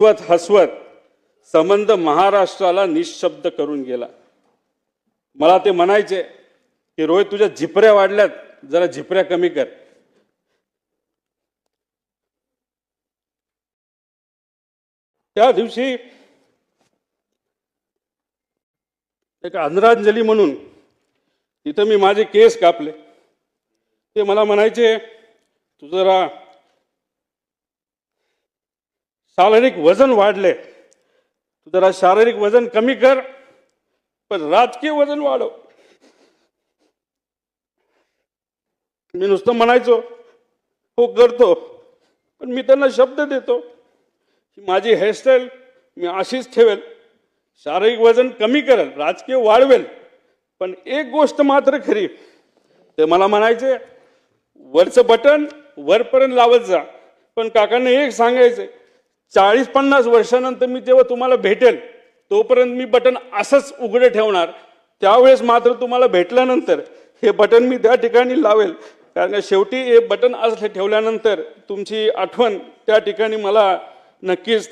हसवत हसवत संबंध महाराष्ट्राला निशब्द करून गेला। मला ते म्हणायचे की रोहित तुझ्या झिपऱ्या वाढल्यात, जरा झिपऱ्या कमी कर। त्या दिवशी एक आदरांजली म्हणून तिथं मी माझे केस कापले। ते मला म्हणायचे तू जरा शारीरिक वजन वाढले, तू जरा शारीरिक वजन कमी कर पण राजकीय वजन वाढव। मी नुसतं म्हणायचो हो करतो, पण मी त्यांना शब्द देतो की माझी हेअरस्टाईल मी अशीच ठेवेल, शारीरिक वजन कमी करेल, राजकीय वाढवेल। पण एक गोष्ट मात्र खरी, ते मला म्हणायचे वरचं बटन वरपर्यंत लावत जा, पण काकांना एक सांगायचे 40-50 वर्षानंतर मी जेव्हा तुम्हाला भेटेल तोपर्यंत मी बटन असंच उघडे ठेवणार, त्यावेळेस मात्र तुम्हाला भेटल्यानंतर हे बटन मी त्या ठिकाणी लावेल, कारण शेवटी हे बटन असं ठेवल्यानंतर तुमची आठवण त्या ठिकाणी मला नक्कीच